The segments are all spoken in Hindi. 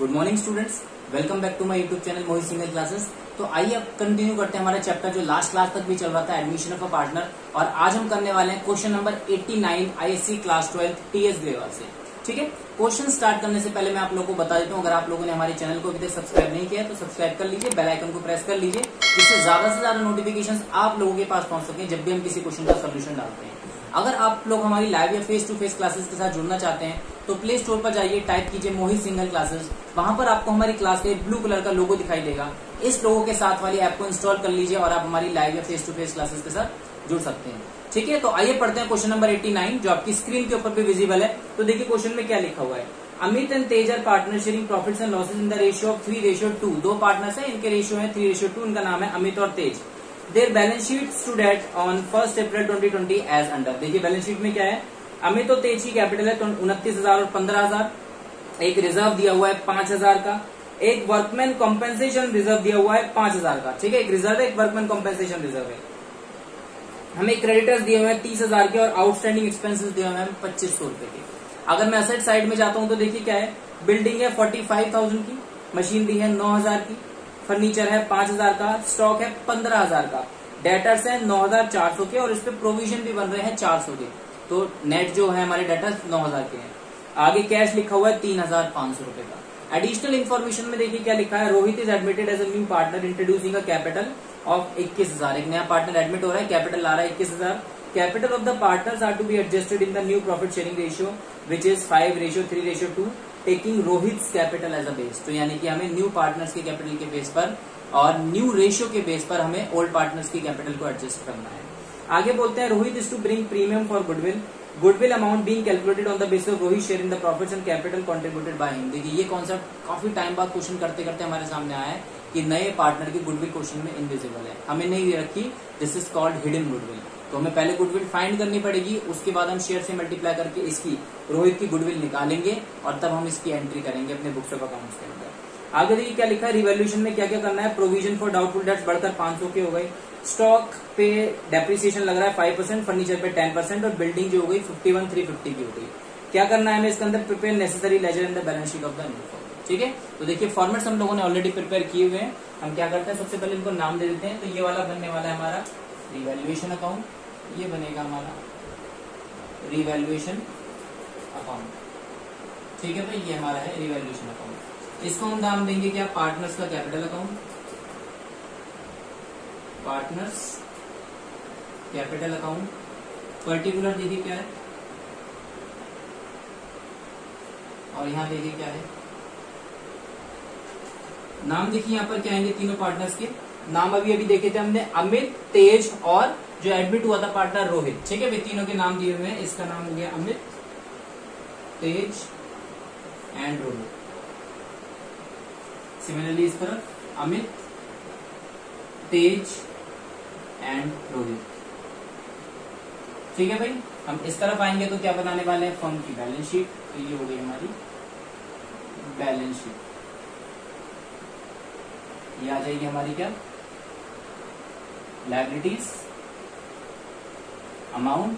Good morning students, welcome back to my YouTube channel Mohit Singal classes. तो आइए अब कंटिन्यू करते हैं हमारा चैप्टर जो लास्ट क्लास तक भी चल रहा था, एडमिशन ऑफ अ पार्टनर। और आज हम करने वाले हैं question number 89 ISC class 12 TS Grewal से। ठीक है, क्वेश्चन स्टार्ट करने से पहले मैं आप लोगों को बता देता हूँ, अगर आप लोगों ने हमारे चैनल को अभी तक सब्सक्राइब नहीं किया तो सब्सक्राइब कर लीजिए, बेल आइकन को प्रेस कर लीजिए, जिससे ज्यादा से ज्यादा नोटिफिकेशन आप लोगों के पास पहुंच सके जब भी हम किसी क्वेश्चन का सोल्यूशन डालते हैं। अगर आप लोग हमारी लाइव या फेस टू फेस क्लासेस के साथ जुड़ना चाहते हैं तो प्ले स्टोर पर जाइए, टाइप कीजिए मोहित सिंगल क्लासेस। वहां पर आपको हमारी क्लास का ब्लू कलर का लोगो दिखाई देगा। इस लोगो के साथ वाली ऐप को इंस्टॉल कर लीजिए और आप हमारी लाइव या फेस टू फेस क्लासेस के साथ जुड़ सकते हैं। ठीक है, तो आइए पढ़ते हैं क्वेश्चन नंबर 89 जो आपकी स्क्रीन के ऊपर भी विजिबल है। तो देखिए क्वेश्चन में क्या लिखा हुआ है। Amit and Tej are partner sharing profits and losses in the ratio of 3:2। दो पार्टनर्स है, इनके रेशियो है 3:2। इनका नाम है अमित और Tej. Their balance sheet stood at on 1 April 2020 as under. देखिए बैलेंस शीट में क्या है, अमित और तेज की कैपिटल है 29,000 और 15,000। एक रिजर्व दिया हुआ है 5,000 का। एक वर्कमैन कॉम्पेंसेशन रिजर्व दिया हुआ है 5,000 का। ठीक है, एक रिजर्व है, एक वर्कमैन कॉम्पेंसेशन रिजर्व है। हमें क्रेडिटर्स दिए हुए हैं 30,000 के और आउटस्टैंडिंग एक्सपेंसेस दिए हुए हैं 2,500 रुपए के। अगर मैं असेट साइड में जाता हूं तो देखिए क्या है, बिल्डिंग है 45,000 की, मशीनरी है 9,000 की, फर्नीचर है 5,000 का, स्टॉक है 15,000 का, डेटर्स है 9,400 के और इस पे प्रोविजन भी बन रहे हैं 400 के। तो नेट जो है हमारे डेटर्स 9,000 के हैं। आगे कैश लिखा हुआ है 3,500 रुपए का। एडिशनल इन्फॉर्मेशन में देखिए क्या लिखा है, Rohit is admitted as a new partner introducing a capital of 21,000। एक नया पार्टनर एडमिट हो रहा है, कैपिटल आ रहा है 21,000। Capital of the partners are to be adjusted in the new profit sharing ratio which is 5:3:2 taking Rohit capital as a base. तो यानी कि हमें न्यू पार्टनर्स के कैपिटल के बेस पर और न्यू रेशियो के बेस पर हमें ओल्ड पार्टनर्स की कैपिटल को एडजस्ट करना है। आगे बोलते हैं Rohit is to bring premium for goodwill amount being calculated on the basis of Rohit share in the profits and capital contributed by him. देखिए ये कॉन्सेप्ट काफी टाइम बाद क्वेश्चन करते करते हमारे सामने आया है कि नए पार्टनर की गुडविल क्वेश्चन में इनविजिबल है, हमें नहीं रखी। This is called hidden goodwill. तो हमें पहले गुडविल फाइंड करनी पड़ेगी, उसके बाद हम शेयर से मल्टीप्लाई करके इसकी रोहित की गुडविल निकालेंगे और तब हम इसकी एंट्री करेंगे अपने बुक्स ऑफ अकाउंट्स के अंदर। आगे देखिए क्या लिखा है, रिवैल्यूएशन में क्या क्या करना है। प्रोविजन फॉर डाउटफुल डेट्स बढ़कर 500 के हो गए। स्टॉक पे डेप्रिसिएशन लग रहा है 5%, फर्नीचर पे 10% और बिल्डिंग जो हो गई 51,350 की हो गई। क्या करना है हमें इसके अंदर, prepare necessary laser in the balance sheet of the new form. ठीक है, तो देखिए फॉर्मेट्स हम लोगों ने ऑलरेडी प्रिपेयर किए हुए हैं। हम क्या करते हैं, सबसे पहले इनको नाम दे देते हैं। तो ये वाला बनने वाला है हमारा रिवैल्यूएशन अकाउंट, ये बनेगा हमारा रिवैल्यूएशन अकाउंट। ठीक है भाई, ये हमारा है रिवैल्यूएशन अकाउंट। इसको हम नाम देंगे क्या, पार्टनर्स का capital account, partners capital account. Particular देखिए क्या है और यहां देखिए क्या है नाम। देखिए यहां पर क्या आएंगे तीनों पार्टनर्स के नाम। अभी देखे थे हमने, अमित, तेज और जो एडमिट हुआ था पार्टनर रोहित। ठीक है, वे तीनों के नाम दिए हुए हैं। इसका नाम हो गया अमित, तेज एंड रोहित। सिमिलरली इस तरफ अमित, तेज एंड रोहित। ठीक है भाई, हम इस तरफ आएंगे तो क्या बनाने वाले हैं, फर्म की बैलेंस शीट। तो ये हो गई हमारी बैलेंस शीट। ये आ जाएगी हमारी क्या, liabilities, amount,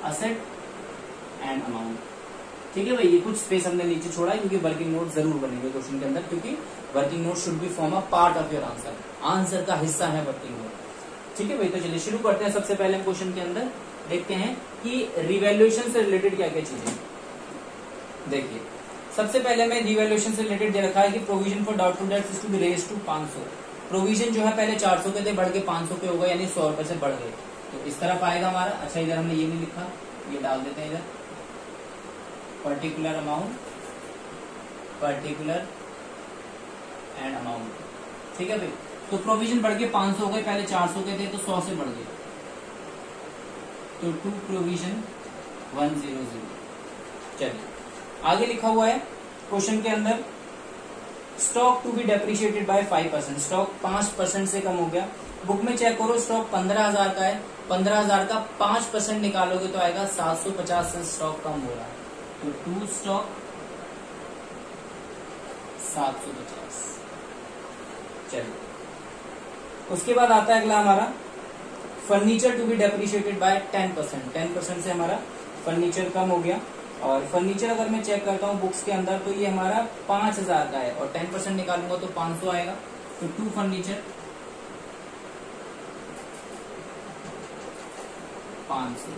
asset and amount. ठीक है भाई, ये कुछ स्पेस हमने नीचे छोड़ा है क्योंकि वर्किंग नोट जरूर बनेंगे क्वेश्चन के अंदर, क्योंकि working note should be form a part of your answer. Answer का हिस्सा है वर्किंग नोट। ठीक है भाई, तो चलिए शुरू करते हैं। सबसे पहले हम क्वेश्चन के अंदर देखते हैं कि रिवैल्यूएशन से रिलेटेड क्या क्या चीजें। देखिए सबसे पहले में रिवैल्यूएशन से रिलेटेड दे रखा है कि provision for doubtful debts is to be raised to 500। Provision जो है पहले 400 के थे, बढ़ के 500 के हो गए, यानी 100 रुपए से बढ़ गए। तो इस तरफ आएगा हमारा। अच्छा, इधर हमने ये नहीं लिखा, ये डाल देते हैं इधर, particular amount, particular and amount. ठीक है भाई, तो प्रोविजन बढ़ के 500 हो गए, पहले 400 के थे तो 100 से बढ़ गए, तो टू प्रोविजन 100। चलिए आगे लिखा हुआ है क्वेश्चन के अंदर, stock to be depreciated by 5%। Stock 5% से कम हो गया। बुक में चेक करो, स्टॉक 15,000 का है, 15,000 का 5% निकालोगे तो आएगा 750 से स्टॉक कम हो रहा है। तो टू स्टॉक 750। चलिए उसके बाद आता है अगला हमारा, furniture to be depreciated by 10%। 10% से हमारा फर्नीचर कम हो गया। और फर्नीचर अगर मैं चेक करता हूँ बुक्स के अंदर तो ये हमारा 5000 का है और 10% निकालूंगा तो 500 आएगा। तो 2 फर्नीचर 500।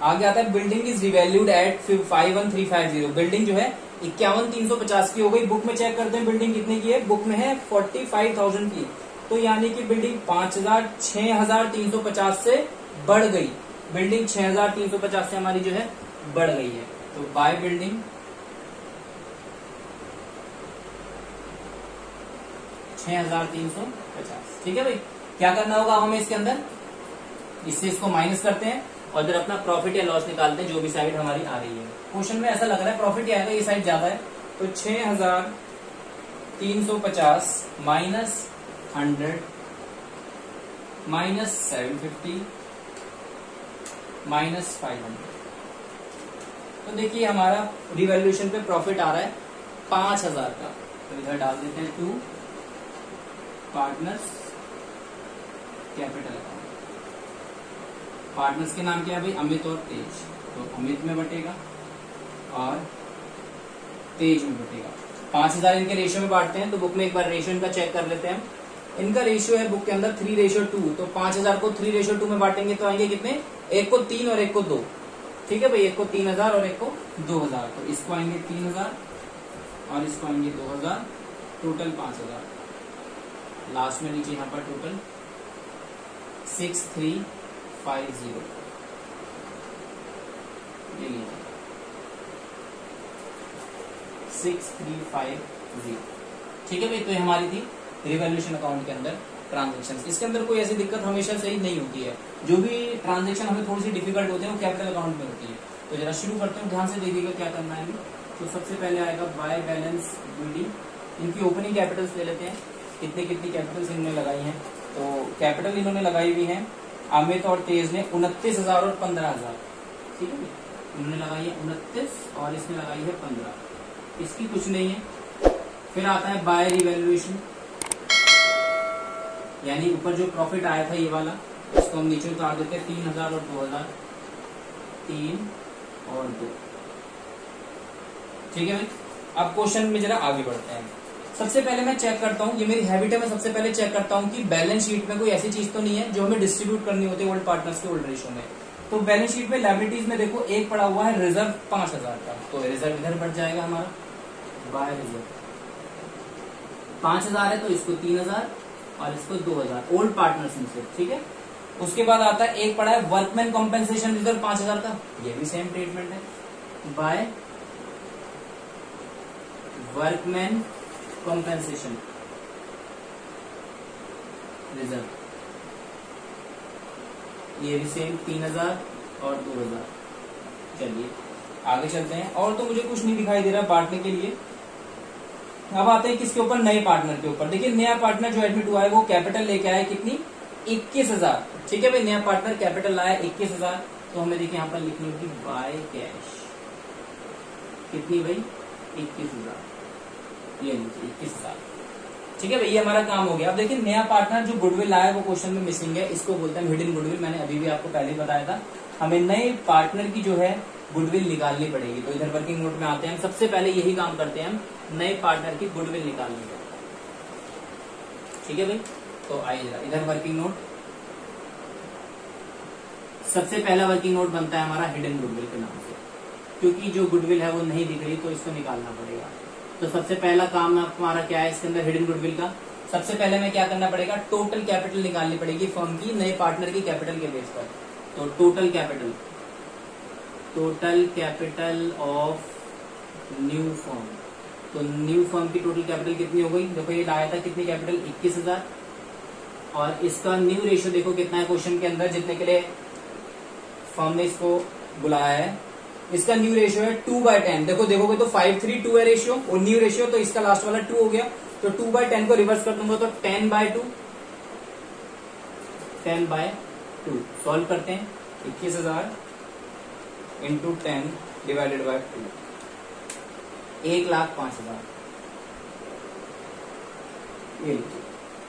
आगे आता है building is revalued at 51350। Building जो है 51,350 की हो गई। बुक में चेक करते हैं बिल्डिंग कितने की है, बुक में है 45,000 की। तो यानी कि बिल्डिंग 6,350 से बढ़ गई। बिल्डिंग 6,350 से हमारी जो है बढ़ गई है। तो बाय बिल्डिंग 6,350। ठीक है भाई, क्या करना होगा हमें इसके अंदर, इससे इसको माइनस करते हैं और इधर अपना प्रॉफिट या लॉस निकालते हैं जो भी साइड हमारी आ रही है। क्वेश्चन में ऐसा लग रहा है प्रॉफिट ही आएगा, ये साइड ज्यादा है। तो 6,350 माइनस 100 माइनस 750 माइनस 500। तो देखिए हमारा रिवैल्यूएशन पे प्रॉफिट आ रहा है 5,000 का। तो इधर डाल देते हैं 2 पार्टनर्स कैपिटल अकाउंट। पार्टनर्स के नाम क्या है भाई, अमित और तेज। तो अमित में बटेगा और तेज में बटेगा। 5,000 इनके रेशियो में बांटते हैं। तो बुक में एक बार रेशियो इनका चेक कर लेते हैं। इनका रेशियो है बुक के अंदर 3:2। तो 5,000 को 3:2 में बांटेंगे तो आएंगे कितने, एक को 3 और एक को 2। ठीक है भाई, एक को 3,000 और एक को 2,000। तो इसको आएंगे 3,000 और इसको आएंगे 2,000, टोटल 5,000। लास्ट में नीचे यहाँ पर टोटल 6,350। ये लीजिए 6,350। ठीक है भाई, तो ये हमारी थी रिवैल्यूएशन अकाउंट के अंदर ट्रांजेक्शन। इसके अंदर कोई ऐसी दिक्कत हमेशा सही नहीं होती है। जो भी ट्रांजेक्शन हमें थोड़ी सी डिफिकल्ट होते हैं वो कैपिटल अकाउंट में होती है। तो जरा शुरू करते हैं, ध्यान से देखिएगा क्या करना है। तो सबसे पहले आएगा बाय बैलेंस बीडी। इनकी ओपनिंग कैपिटल्स ले लेते हैं, कितनी कितनी कैपिटल्स इन्होंने लगाई हैं। तो कैपिटल इन्होंने लगाई हुई है अमित और तेज ने 29,000 और 15,000। ठीक है, इन्होंने लगाई है 29 और इसने लगाई है 15। इसकी कुछ नहीं है। फिर आता है बाय रिवैल्यूएशन, यानी ऊपर जो प्रॉफिट आया था ये वाला, इसको हम नीचे उतार देते हैं 3,000 और 2,000, 3 और 2। ठीक है भाई, अब क्वेश्चन में जरा आगे बढ़ते हैं। सबसे पहले मैं चेक करता हूँ, ये मेरी हैबिट है, मैं सबसे पहले चेक करता हूँ कि बैलेंस शीट में कोई ऐसी चीज तो नहीं है जो हमें डिस्ट्रीब्यूट करनी होती है ओल्ड पार्टनर्स के ओल्ड रेशियो में। तो बैलेंस शीट में लायबिलिटीज में देखो एक पड़ा हुआ है रिजर्व 5,000 का। तो रिजर्व इधर बढ़ जाएगा हमारा, बाय रिजर्व 5,000 है तो इसको 3,000 और इसको 2,000 ओल्ड पार्टनर्स में से। ठीक है, उसके बाद आता है एक पड़ा है वर्कमैन कॉम्पेंसेशन रिजर्व 5,000 का, ये भी सेम ट्रीटमेंट है, बाय वर्कमैन कॉम्पेंसेशन रिजर्व, ये भी सेम 3,000 और 2,000। चलिए आगे चलते हैं। और तो मुझे कुछ नहीं दिखाई दे रहा बांटने के लिए। अब आते हैं किसके ऊपर, नए पार्टनर के ऊपर। देखिए नया पार्टनर जो एडमिट हुआ है वो कैपिटल लेके आया कितनी, 21,000। ठीक है भाई, नया पार्टनर कैपिटल लाया 21,000। तो हमें देखिए यहाँ पर लिखनी होगी बाय कैश, कितनी भाई 21,000। ये लीजिए 21,000। ठीक है भाई, ये हमारा काम हो गया। अब देखिए नया पार्टनर जो गुडविल लाया वो क्वेश्चन में मिसिंग है, इसको बोलते हैं हिडन गुडविल। मैंने अभी भी आपको पहले बताया था, हमें नए पार्टनर की जो है गुडविल निकालनी पड़ेगी। तो इधर वर्किंग नोट में आते हैं, सबसे पहले यही काम करते हैं हम, नए पार्टनर की गुडविल निकालनी है। ठीक है भाई, तो आइए इधर वर्किंग नोट। सबसे पहला वर्किंग नोट बनता है हमारा हिडन गुडविल के नाम से, क्योंकि जो गुडविल है वो नहीं दिख रही तो इसको निकालना पड़ेगा। तो सबसे पहला काम हमारा क्या है इसके अंदर हिडन गुडविल का, सबसे पहले में क्या करना पड़ेगा, टोटल कैपिटल निकालनी पड़ेगी फर्म की नए पार्टनर की कैपिटल के बेस पर। तो total capital of new firm. तो न्यू फर्म की टोटल कैपिटल कितनी हो गई, देखो ये लाया था कितनी कैपिटल 21,000 और इसका न्यू रेशियो देखो कितना है क्वेश्चन के अंदर, जितने के लिए फर्म ने इसको बुलाया है। इसका न्यू रेशियो है 2/10। देखो देखोगे तो 5:3:2 है रेशियो और न्यू रेशियो, तो इसका लास्ट वाला 2 हो गया। तो 2/10 को रिवर्स कर दूंगा तो 10/2 सॉल्व करते हैं। 21,000 इंटू 10 डिवाइडेड बाय 2, 1,05,000। ये लीजिए।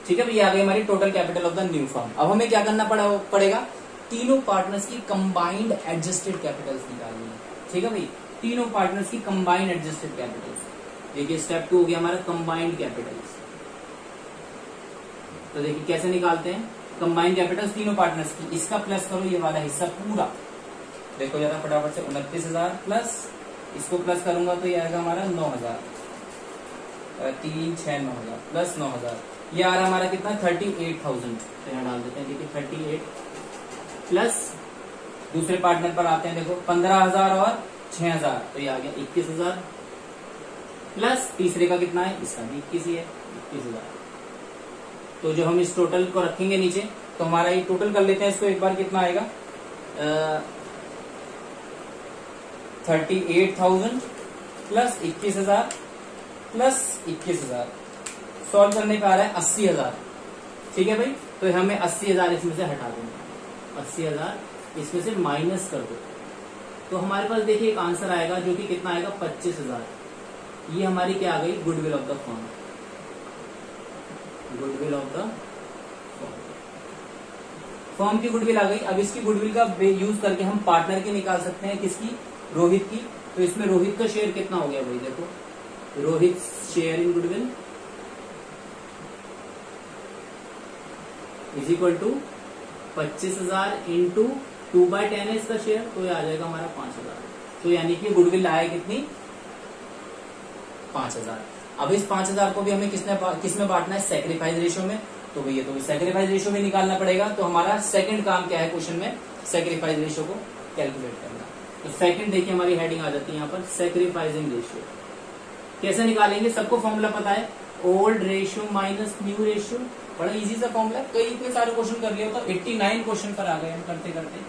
ठीक है भैया, आ गई हमारी total capital of the new firm. अब हमें क्या करना पड़ेगा, तीनों पार्टनर्स की कंबाइंड एडजस्टेड कैपिटल्स निकालनी है। ठीक है भाई, तीनों पार्टनर्स की कंबाइंड एडजस्टेड कैपिटल्स। देखिए स्टेप 2 हो गया हमारा कंबाइंड कैपिटल्स। तो देखिए कैसे निकालते हैं कंबाइंड कैपिटल्स तीनों पार्टनर्स की। इसका प्लस करो ये वाला हिस्सा पूरा, देखो जरा फटाफट से 29,000 प्लस इसको प्लस करूंगा तो ये आएगा हमारा 9,000, 3, 6, 9,000 प्लस 9,000, ये आ रहा हमारा कितना 38,000। तो यहाँ डाल देते हैं, देखिए 38 प्लस दूसरे पार्टनर पर आते हैं, देखो 15,000 और 6,000 तो ये आ गया 21,000 प्लस तीसरे का कितना है, इसका भी 21 ही है 21,000। तो जो हम इस टोटल को रखेंगे नीचे तो हमारा ये टोटल कर लेते हैं इसको एक बार, कितना आएगा 38,000 प्लस 21,000 प्लस 21,000 सॉल्व करने पे आ रहा है 80,000। ठीक है भाई, तो हमें 80,000 इसमें से हटा देंगे, 80,000 इसमें से माइनस कर दो तो हमारे पास देखिए एक आंसर आएगा जो कि कितना आएगा 25,000। ये हमारी क्या आ गई goodwill of the firm, goodwill of the firm की गुडविल आ गई। अब इसकी गुडविल का यूज करके हम पार्टनर की निकाल सकते हैं, किसकी, रोहित की। तो इसमें रोहित का शेयर कितना हो गया भाई, देखो Rohit share in goodwill is equal to 25,000 into 2/10 है इसका शेयर, तो ये आ जाएगा हमारा 5,000। तो यानी कि गुडविल आया कितनी 5,000। अब इस 5,000 को भी हमें किसमें बांटना है, सेक्रीफाइस रेशियो में। तो भैया तो सेक्रीफाइस रेशियो में निकालना पड़ेगा। तो हमारा सेकंड काम क्या है क्वेश्चन में, सेक्रीफाइस रेशियो को कैलकुलेट करना। तो सेकंड देखिए हमारी हेडिंग आ जाती है यहाँ पर सेक्रीफाइसिंग रेशियो। कैसे निकालेंगे, सबको फॉर्मूला पता है, old ratio minus new ratio. बड़ा इजी सा फॉर्मूला, कई इतने सारे क्वेश्चन कर लिया तो 89 क्वेश्चन पर आ गए हम करते करते।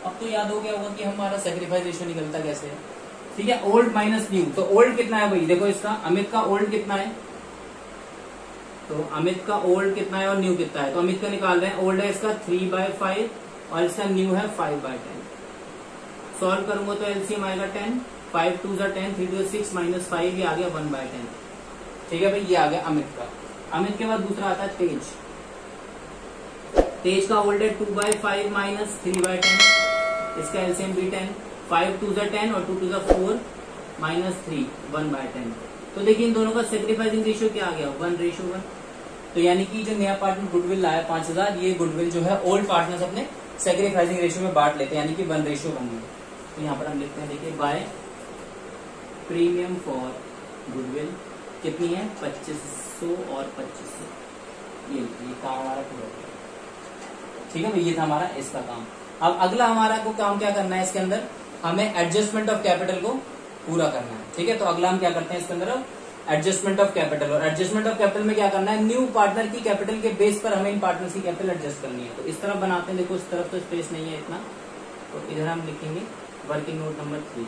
अब तो याद हो गया होगा कि हमारा सेक्रीफाइस रेशियो निकलता कैसे है। ठीक है, ओल्ड माइनस न्यू। तो ओल्ड कितना है भाई, देखो इसका अमित का ओल्ड कितना है, तो अमित का ओल्ड कितना है और न्यू कितना है। तो अमित का निकाल रहे हैं, ओल्ड है इसका 3/5 और इसका न्यू है 5/10। सॉल्व करूंगा तो एलसीएम आएगा 10, 5 2 10, 3 2 6 माइनस 5 ये आ गया 1/10। ठीक है भाई, ये आ गया अमित का। अमित के बाद दूसरा आता है तेज। तेज का ओल्ड है 2/5 माइनस 3/10, इसका एलसीएम भी 10, 5 2 10 और 2 2 4 माइनस 3 1/10। तो देखिए इन दोनों का सेक्रीफाइसिंग रेशियो क्या आ गया 1:1। तो यानी कि जो नया पार्टनर गुडविल लाया 5,000, ये गुडविल जो है ओल्ड पार्टनर्स अपने सेक्रीफाइसिंग रेशियो में बांट लेते हैं, यानी कि 1:1। तो यहाँ पर हम लिखते हैं, देखिए बाय प्रीमियम फॉर गुडविल कितनी है 2500 और 2500। ये काम हमारा पूरा हो गया। ठीक है भाई, ये था हमारा इसका काम। अब अगला हमारा को काम क्या करना है, इसके अंदर हमें एडजस्टमेंट ऑफ कैपिटल को पूरा करना है। ठीक है, तो अगला हम क्या करते हैं इसके अंदर एडजस्टमेंट ऑफ कैपिटल। और एडजस्टमेंट ऑफ कैपिटल में क्या करना है, न्यू पार्टनर की कैपिटल के बेस पर हमें इन पार्टनर्स की कैपिटल एडजस्ट करनी है। तो इस तरफ बनाते हैं, देखो इस तरफ तो स्पेस नहीं है इतना, तो इधर हम लिखेंगे working note number 3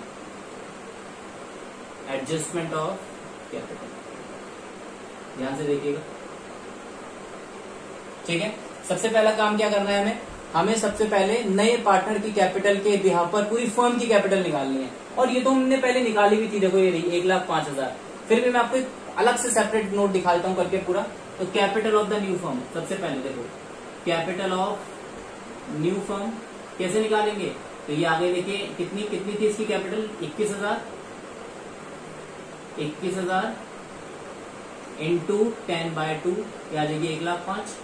adjustment of capital. ध्यान से देखिएगा। ठीक है, सबसे पहला काम क्या करना है, हमें सबसे पहले नए पार्टनर की कैपिटल के बिहाफ पर पूरी फर्म की कैपिटल निकालनी है। और ये तो हमने पहले निकाली भी थी, देखो ये रही 1,05,000। फिर भी मैं आपको अलग से सेपरेट नोट दिखा देता हूँ करके पूरा। तो capital of the new firm, सबसे पहले देखो कैपिटल ऑफ न्यू फर्म कैसे निकालेंगे। तो ये आगे देखिए कितनी थी इसकी कैपिटल 21,000, 21,000 इंटू 10/2 आ जाएगी 1,05,000।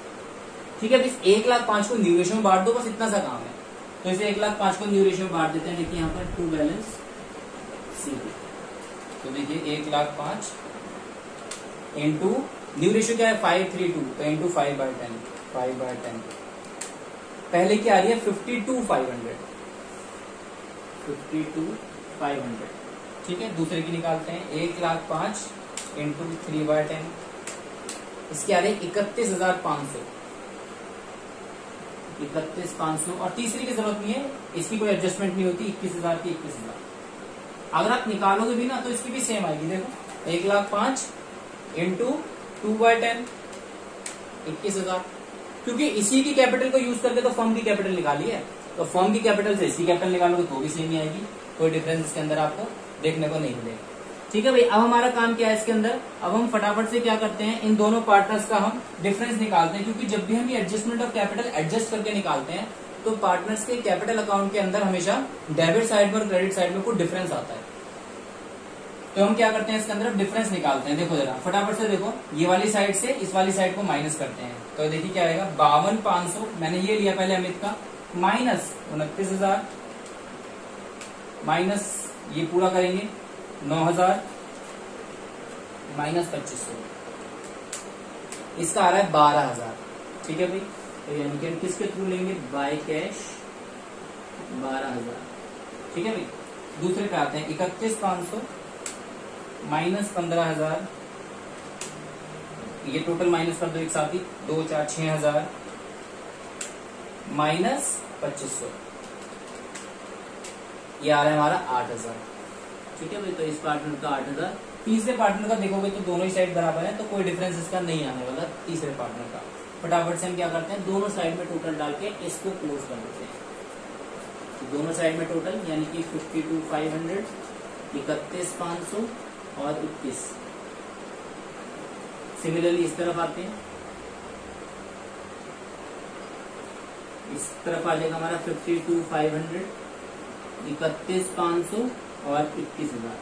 ठीक है, तो इस 1,05,000 को न्यू रेशियो में बांट दो, बस इतना सा काम है। तो इसे 1,05,000 को न्यू रेशियो में बांट देते हैं। देखिए यहाँ पर टू बैलेंस सी। तो देखिए 1,05,000 इंटू न्यू रेशियो क्या है 532, तो इंटू 5/10, 5/10 पहले क्या आ रही है 52,500, 52,500। ठीक है, दूसरे की निकालते हैं 1,05,000 इंटू 3/10, इसके आ रहे 31,500, 31,500। और तीसरी की जरूरत नहीं है, इसकी कोई एडजस्टमेंट नहीं होती, 21,000 की 21,000। अगर आप निकालोगे भी ना तो इसकी भी सेम आएगी, देखो 1,05,000 इंटू 2/10 21,000, क्योंकि इसी की कैपिटल को यूज करके तो फर्म की कैपिटल निकाली है। तो फर्म की कैपिटल से इसकी कैपिटल निकालोगे तो भी सेम ही आएगी, कोई डिफरेंस इसके अंदर आपको देखने को नहीं मिलेगा। ठीक है भाई, अब हमारा काम क्या है इसके अंदर, अब हम फटाफट से क्या करते हैं, इन दोनों पार्टनर्स का हम डिफरेंस निकालते हैं। क्योंकि जब भी हम ये एडजस्टमेंट ऑफ कैपिटल एडजस्ट करके निकालते हैं तो पार्टनर्स के कैपिटल अकाउंट के अंदर हमेशा डेबिट साइड में और क्रेडिट साइड में कुछ डिफरेंस आता है। तो हम क्या करते हैं, इसके अंदर डिफरेंस निकालते हैं। देखो जरा फटाफट से देखो, ये वाली साइड से इस वाली साइड को माइनस करते हैं। तो देखिए क्या आएगा, 52,500 मैंने ये लिया पहले अमित का, माइनस 29,000 माइनस ये पूरा करेंगे 9,000 माइनस 2,500, इसका आ रहा है 12,000। ठीक है भाई, तो यानी कि हम किसके थ्रू लेंगे, बाय कैश 12,000। ठीक है भाई, दूसरे पे आते हैं 31,500 माइनस 15,000, ये टोटल माइनस कर दो एक साथ ही, 2 4 6,000 माइनस 2,500, ये आ रहा है हमारा 8,000। ठीक है भाई, तो इस पार्टनर का 8,000। तीसरे पार्टनर का देखोगे तो दोनों ही साइड बराबर है, तो कोई डिफरेंस इसका नहीं आने वाला तीसरे पार्टनर का। फटाफट से हम क्या करते हैं, दोनों साइड में टोटल डाल के इसको क्लोज कर देते हैं। तो दोनों साइड में टोटल यानी कि 52,500, 31,500 और 21। सिमिलरली इस तरफ आते हैं, इस तरफ आ जाएगा हमारा 52,500, 31,500 और 21,000।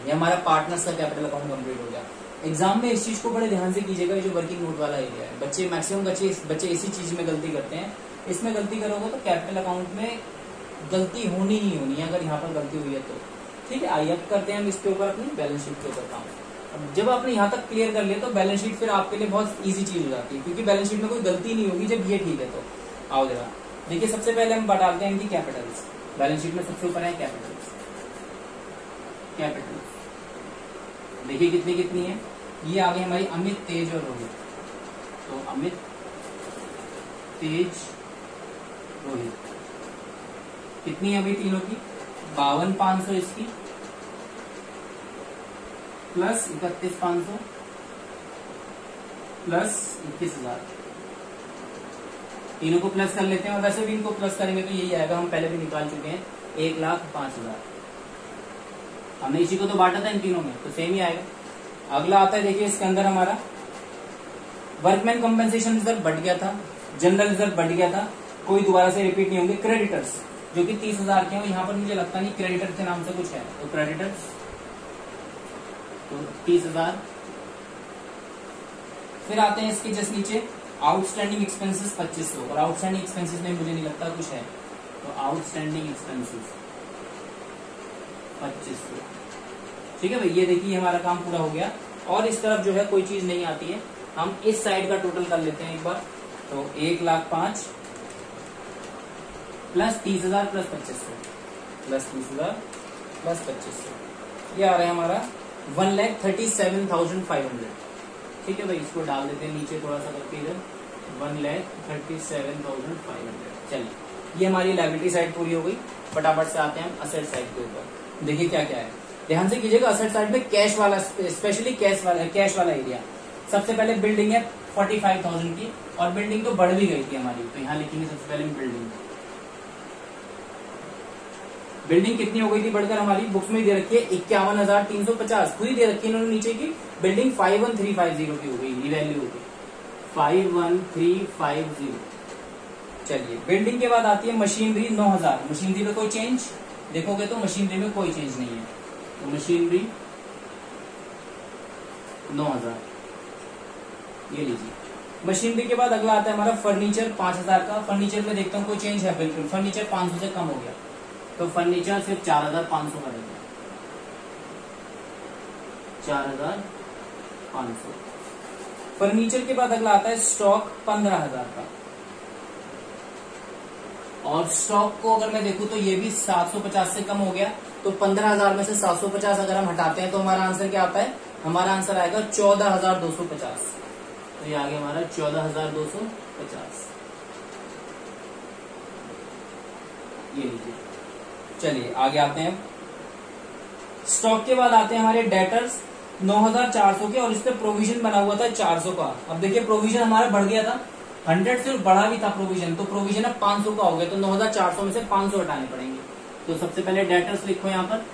ये हमारा पार्टनर्स का कैपिटल अकाउंट कंप्लीट हो गया। एग्जाम में इस चीज को बड़े ध्यान से कीजिएगा, जो वर्किंग नोट वाला एरिया है, बच्चे मैक्सिमम बच्चे इसी चीज में गलती करते हैं। इसमें गलती करोगे तो कैपिटल अकाउंट में गलती होनी ही होनी है, अगर यहाँ पर गलती हुई है तो। ठीक है, आइए अब करते हैं हम इसके ऊपर अपनी बैलेंस शीट के ऊपर काम। अब जब आपने यहाँ तक क्लियर कर लिया तो बैलेंस शीट फिर आपके लिए बहुत ईजी चीज हो जाती है, क्योंकि बैलेंस शीट में कोई गलती नहीं होगी जब ये ठीक है। तो आओ जरा देखिए, सबसे पहले हम डालते हैं इनकी कैपिटल्स। बैलेंस शीट में सबसे ऊपर है कैपिटल्स। कैपिटल देखिए कितनी कितनी है, ये आ गई हमारी अमित, तेज और रोहित। तो अमित, तेज, रोहित कितनी है अभी तीनों की, 52,500 इसकी प्लस 31,500 प्लस 21,000। तीनों को प्लस कर लेते हैं, और वैसे भी इनको प्लस करेंगे तो यही आएगा, हम पहले भी निकाल चुके हैं, 1,05,000। हमने इसी को तो बांटा था इन तीनों में, तो सेम ही आएगा। अगला आता है, देखिए इसके अंदर हमारा वर्कमैन कंपनसेशन रिजर्व बढ़ गया था, जनरल रिजर्व बढ़ गया था, कोई दोबारा से रिपीट नहीं होंगे। क्रेडिटर्स जो कि 30,000 के हैं, यहाँ पर मुझे लगता नहीं क्रेडिटर के नाम से कुछ है, तो क्रेडिटर्स तो 30,000। फिर आते हैं इसके जस्ट नीचे आउटस्टैंडिंग एक्सपेंसेस 2,500, और आउटस्टैंडिंग एक्सपेंसेस में मुझे नहीं लगता कुछ है, तो आउटस्टैंडिंग एक्सपेंसेस 2,500। ठीक है भाई, ये देखिए हमारा काम पूरा हो गया। और इस तरफ जो है कोई चीज नहीं आती है, हम इस साइड का टोटल कर लेते हैं एक बार। तो 1,05,000 प्लस 30,000 प्लस 2,500 प्लस 30,000 प्लस 2,500, ये आ रहा है हमारा 1,37,500। ठीक है भाई, इसको डाल देते हैं नीचे थोड़ा सा करके इधर, 1,37,500। चलिए, ये हमारी लायबिलिटी साइड पूरी हो गई। फटाफट से आते हैं हम असेट साइड के ऊपर। देखिए क्या क्या है, ध्यान से कीजिएगा। असेट साइड में कैश वाला, स्पेशली कैश वाला एरिया। सबसे पहले बिल्डिंग है 45,000 की, और बिल्डिंग तो बढ़ भी गई थी हमारी, तो यहाँ लिखेंगे सबसे पहले बिल्डिंग कितनी हो गई थी बढ़कर, हमारी बुक्स में दे रखी है 51,350, खुद ही दे रखी है इन्होंने नीचे की। बिल्डिंग 51,350 की हो गई, वैल्यू हो गई 51,350। चलिए, बिल्डिंग के बाद आती है मशीनरी 9,000। मशीनरी में कोई चेंज देखोगे तो मशीनरी में कोई चेंज नहीं है, तो मशीनरी 9,000 ये लीजिए। मशीनरी के बाद अगला आता है हमारा फर्नीचर 5,000 का। फर्नीचर में देखता हूँ कोई चेंज है, बिल्कुल फर्नीचर 500 से कम हो गया, तो फर्नीचर सिर्फ 4,500 का रहेगा, 4,500। फर्नीचर के बाद अगला आता है स्टॉक 15,000 का, और स्टॉक को अगर मैं देखूं तो ये भी 750 से कम हो गया, तो 15,000 में से 750 अगर हम हटाते हैं तो हमारा आंसर क्या आता है, हमारा आंसर आएगा 14,250। तो ये आ गया हमारा 14,250, ये लीजिए। चलिए आगे आते हैं। स्टॉक के बाद आते हैं हमारे डेटर्स 9,400 के, और इस पे प्रोविजन बना हुआ था 400 का। अब देखिए प्रोविजन हमारा बढ़ गया था, 100 से बढ़ा भी था प्रोविजन, तो प्रोविजन अब 500 का हो गया, तो 9,400 में से 500 हटाने पड़ेंगे। तो सबसे पहले डेटर्स लिखो यहाँ पर,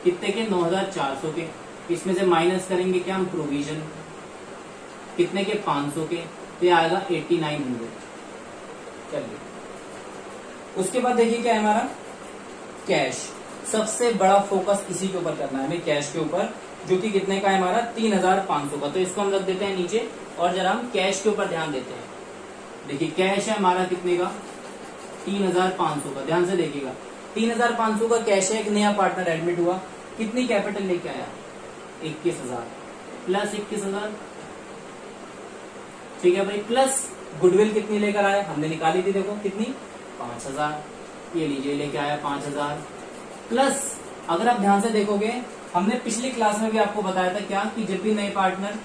कितने के, 9,400 के। इसमें से माइनस करेंगे क्या हम, प्रोविजन, कितने के, 500 के, तो ये आएगा 8,900। कर लिया। उसके बाद देखिए क्या है हमारा कैश, सबसे बड़ा फोकस इसी के ऊपर करना है हमें, कैश के ऊपर, जो कि कितने का है हमारा 3500 का। तो इसको हम रख देते हैं नीचे और जरा हम कैश के ऊपर ध्यान देते हैं। देखिए कैश है हमारा कितने का 3500 का, ध्यान से देखिएगा 3500 का कैश है। एक नया पार्टनर एडमिट हुआ, कितनी कैपिटल लेके आया 21,000 प्लस 21,000, ठीक है भाई, प्लस गुडविल कितनी लेकर आया, हमने निकाली थी, देखो कितनी 5,000, ये लीजिए लेके आया 5,000, प्लस अगर आप ध्यान से देखोगे हमने पिछली क्लास में भी आपको बताया था क्या कि जब भी नए पार्टनर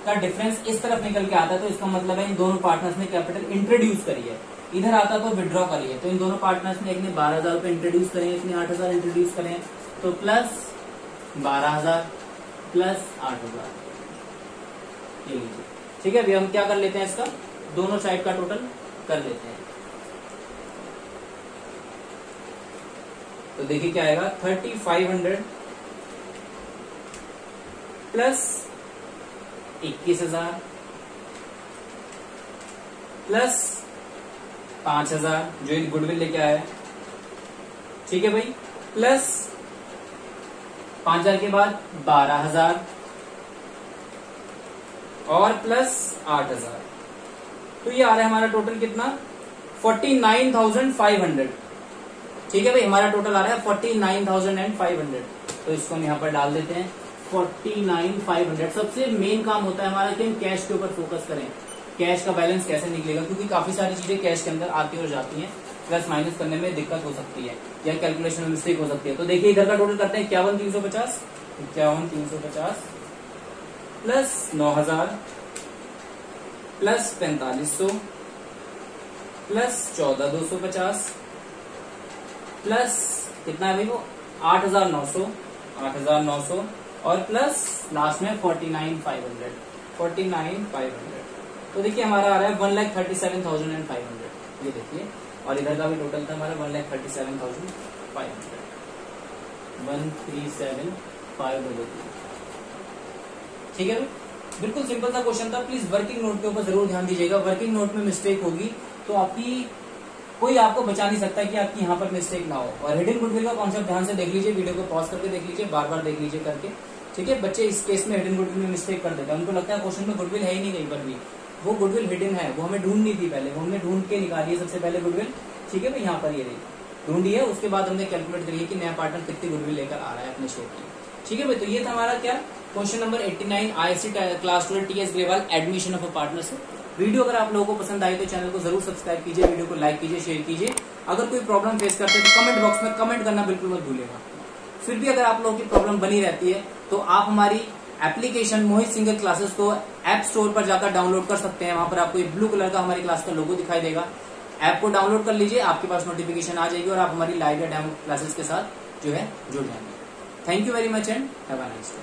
का डिफरेंस इस तरफ निकल के आता है तो इसका मतलब है इन दोनों पार्टनर्स ने कैपिटल इंट्रोड्यूस करी है, इधर आता तो विड्रॉ करी है। तो इन दोनों पार्टनर्स ने एक ने 12,000 रुपए इंट्रोड्यूस करे हैं, एक ने 8,000 इंट्रोड्यूस करे हैं, तो प्लस 12,000 प्लस 8,000, ये लीजिए, ठीक है। अभी हम क्या कर लेते हैं, इसका दोनों साइड का टोटल कर लेते हैं। तो देखिए क्या आएगा 3500 प्लस 21,000 प्लस 5,000 जो इन गुडविल लेके आया है, ठीक है भाई, प्लस 5,000 के बाद 12,000 और प्लस 8,000, तो ये आ रहा है हमारा टोटल कितना 49,500, ठीक है भाई, हमारा टोटल आ रहा है 49,500। तो इसको हम यहाँ पर डाल देते हैं 49,500। सबसे मेन काम होता है हमारा कि हम कैश के ऊपर फोकस करें, कैश का बैलेंस कैसे निकलेगा, क्योंकि काफी सारी चीजें कैश के अंदर आती और जाती हैं, प्लस माइनस करने में दिक्कत हो सकती है या कैलकुलेशन में मिस्टेक हो सकती है। तो देखिए इधर का टोटल करते हैं 51,350 प्लस 9,000 प्लस 4,500 प्लस 14,250 प्लस कितना है भाई वो 8,900 और प्लस लास्ट में 49,500। तो देखिए हमारा आ रहा है 1,37,500, ये देखिए, और इधर का भी टोटल था हमारा 1,37,500, 137,500, ठीक है भाई। बिल्कुल सिंपल सा क्वेश्चन था। प्लीज वर्किंग नोट के ऊपर जरूर ध्यान दीजिएगा, वर्किंग नोट में मिस्टेक होगी तो आपकी कोई आपको बचा नहीं सकता कि आपकी यहाँ पर मिस्टेक ना हो। और हिडन गुडविल का कॉन्सेप्ट ध्यान से देख लीजिए, वीडियो को पॉज करके देख लीजिए, बार बार देख लीजिए करके, ठीक है। बच्चे इस केस में हिडन गुडविल में मिस्टेक कर देते हैं, उनको लगता है क्वेश्चन में गुडविल है ही नहीं कहीं पर भी, वो गुडविल हिडन है, वो हमें ढूंढनी थी पहले, वो हमने ढूंढ के निकाली है सबसे पहले गुडविल, ठीक है भाई, यहाँ पर ये रही ढूंढी है, उसके बाद हमने कैलकुलेट करी कि नया पार्टनर कितनी गुडविल लेकर आ रहा है अपने शेयर की, ठीक है भाई। तो ये था हमारा क्या question number 89 ISC class 12 TS Grewal admission of a partnership. Video अगर आप लोगों को पसंद आई तो चैनल को जरूर सब्सक्राइब कीजिए, वीडियो को लाइक कीजिए, शेयर कीजिए। अगर कोई प्रॉब्लम फेस करते हैं तो कमेंट बॉक्स में कमेंट करना बिल्कुल मत भूलिएगा। फिर भी अगर आप लोगों की प्रॉब्लम बनी रहती है तो आप हमारी एप्लीकेशन मोहित सिंगल क्लासेस को ऐप स्टोर पर जाकर डाउनलोड कर सकते हैं। वहां पर आपको एक ब्लू कलर का हमारी क्लास का लोगो दिखाई देगा, ऐप को डाउनलोड कर लीजिए, आपके पास नोटिफिकेशन आ जाएगी और आप हमारी लाइव या डेमो क्लासेस के साथ जो है जुड़ जाएंगे। Thank you very much and have a nice day.